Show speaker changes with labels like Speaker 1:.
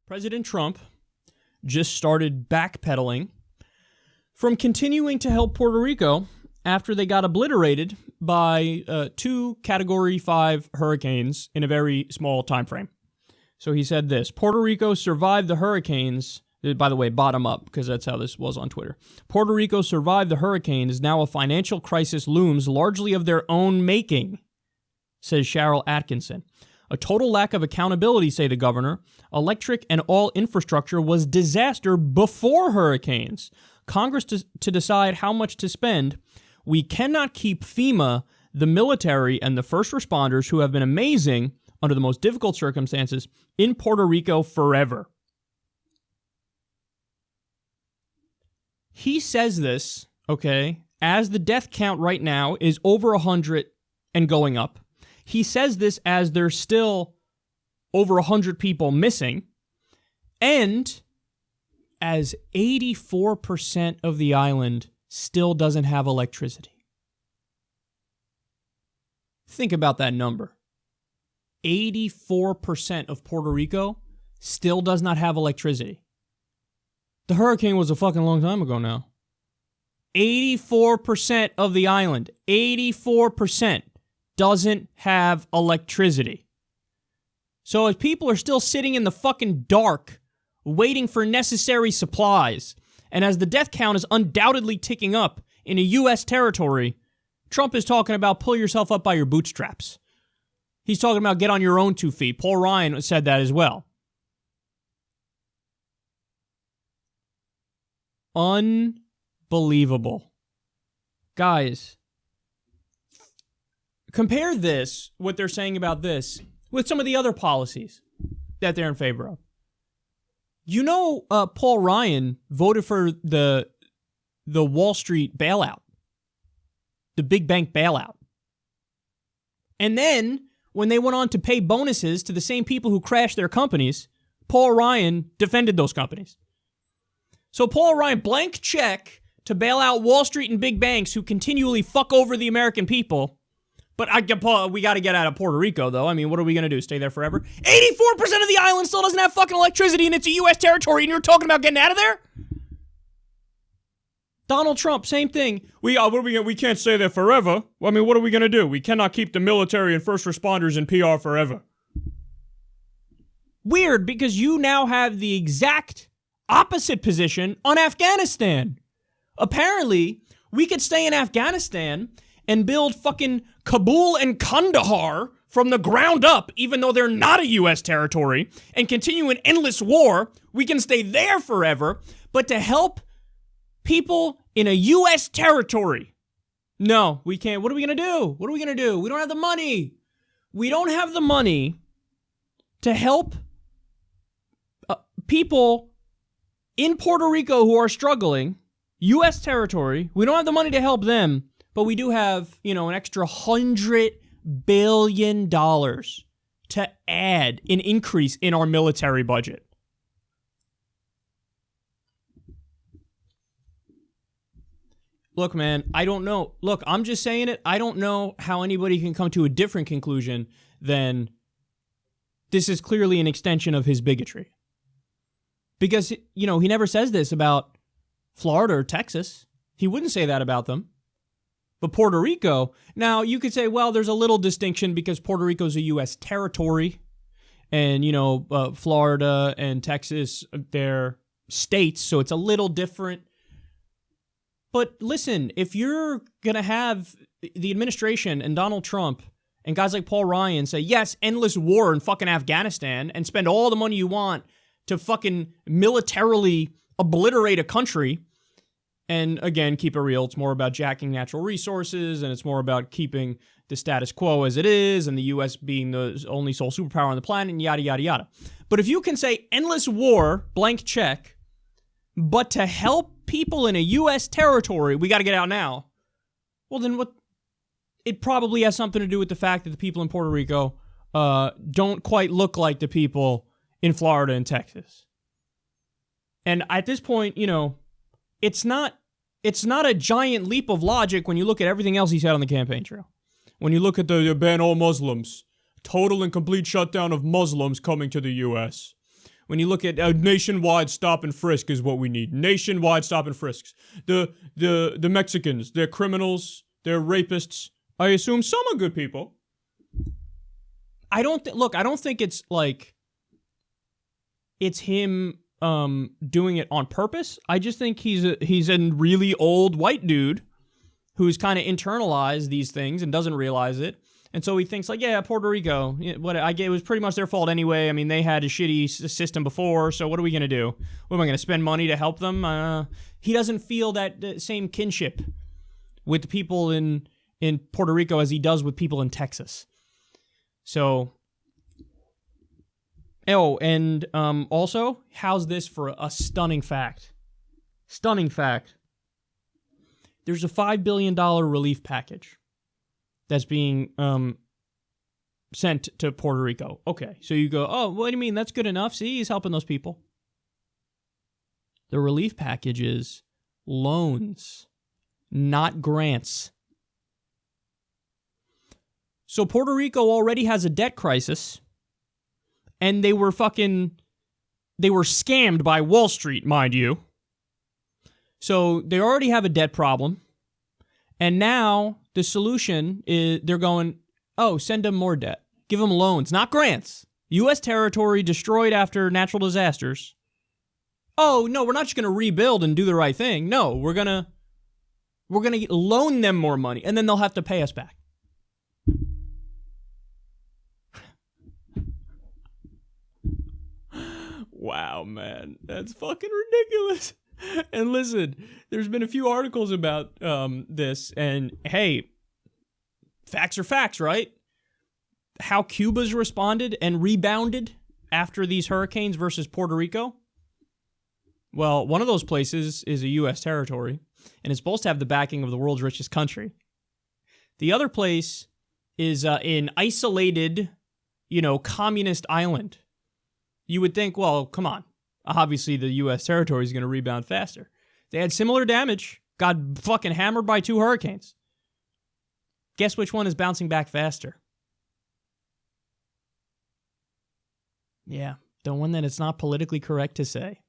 Speaker 1: President Trump just started backpedaling from continuing to help Puerto Rico after they got obliterated by two Category 5 hurricanes in a very small time frame. So he said this: Puerto Rico survived the hurricanes. By the way, bottom up, because that's how this was on Twitter. Puerto Rico survived the hurricanes. Now a financial crisis looms, largely of their own making, says Cheryl Atkinson. A total lack of accountability, say the governor. Electric and all infrastructure was disaster before hurricanes. Congress to decide how much to spend. We cannot keep FEMA, the military, and the first responders who have been amazing under the most difficult circumstances in Puerto Rico forever. He says this, okay, as the death count right now is over 100 and going up. He says this as there's still over 100 people missing, and as 84% of the island still doesn't have electricity. Think about that number. 84% of Puerto Rico still does not have electricity. The hurricane was a fucking long time ago now. 84% of the island, 84% doesn't have electricity. So as people are still sitting in the fucking dark, waiting for necessary supplies, and as the death count is undoubtedly ticking up in a U.S. territory, Trump is talking about pull yourself up by your bootstraps. He's talking about get on your own 2 feet. Paul Ryan said that as well. Unbelievable. Guys, compare this, what they're saying about this, with some of the other policies that they're in favor of. You know, Paul Ryan voted for the Wall Street bailout, the big bank bailout. And then, when they went on to pay bonuses to the same people who crashed their companies, Paul Ryan defended those companies. So Paul Ryan, blank check to bail out Wall Street and big banks who continually fuck over the American people. But we got to get out of Puerto Rico, though. I mean, what are we going to do? Stay there forever? 84% of the island still doesn't have fucking electricity, and it's a U.S. territory, and you're talking about getting out of there? Donald Trump, same thing. We can't stay there forever. I mean, what are we going to do? We cannot keep the military and first responders in PR forever. Weird, because you now have the exact opposite position on Afghanistan. Apparently, we could stay in Afghanistan and build fucking Kabul and Kandahar from the ground up, even though they're not a U.S. territory, and continue an endless war. We can stay there forever, but to help people in a U.S. territory, no, we can't. What are we going to do? What are we going to do? We don't have the money. We don't have the money to help people in Puerto Rico who are struggling, U.S. territory. We don't have the money to help them, but we do have, an extra $100 billion to add an increase in our military budget. Look, man, I don't know. Look, I'm just saying it. I don't know how anybody can come to a different conclusion than this is clearly an extension of his bigotry. Because, he never says this about Florida or Texas. He wouldn't say that about them. But Puerto Rico, now you could say, well, there's a little distinction because Puerto Rico is a U.S. territory. And, Florida and Texas, they're states, so it's a little different. But listen, if you're going to have the administration and Donald Trump and guys like Paul Ryan say, yes, endless war in fucking Afghanistan and spend all the money you want to fucking militarily obliterate a country, and again, keep it real, it's more about jacking natural resources, and it's more about keeping the status quo as it is, and the U.S. being the only sole superpower on the planet, and yada, yada, yada. But if you can say endless war, blank check, but to help people in a U.S. territory, we got to get out now, well, then what? It probably has something to do with the fact that the people in Puerto Rico don't quite look like the people in Florida and Texas. And at this point, it's not a giant leap of logic when you look at everything else he said on the campaign trail. When you look at the ban all Muslims, total and complete shutdown of Muslims coming to the U.S. When you look at nationwide stop and frisk is what we need. Nationwide stop and frisks. The Mexicans, they're criminals, they're rapists. I assume some are good people. I don't think it's like it's him doing it on purpose. I just think he's a really old white dude who's kind of internalized these things and doesn't realize it. And so he thinks like, yeah, Puerto Rico, it was pretty much their fault anyway. I mean, they had a shitty system before, so what are we going to do? What am I going to spend money to help them? He doesn't feel that same kinship with the people in Puerto Rico as he does with people in Texas. So, and also, how's this for a stunning fact? Stunning fact. There's a $5 billion relief package that's being sent to Puerto Rico. Okay, so you go, oh, what do you mean? That's good enough. See, he's helping those people. The relief package is loans, not grants. So Puerto Rico already has a debt crisis, and they were scammed by Wall Street, mind you. So they already have a debt problem, and now the solution is they're going, oh, send them more debt. Give them loans, not grants. U.S. territory destroyed after natural disasters. Oh, no, we're not just going to rebuild and do the right thing. No, we're going to loan them more money, and then they'll have to pay us back. Wow, man. That's fucking ridiculous. And listen, there's been a few articles about this, and hey, facts are facts, right? How Cuba's responded and rebounded after these hurricanes versus Puerto Rico. Well, one of those places is a U.S. territory, and it's supposed to have the backing of the world's richest country. The other place is an isolated, communist island. You would think, well, come on. Obviously, the U.S. territory is going to rebound faster. They had similar damage, got fucking hammered by 2 hurricanes. Guess which one is bouncing back faster? Yeah, the one that it's not politically correct to say.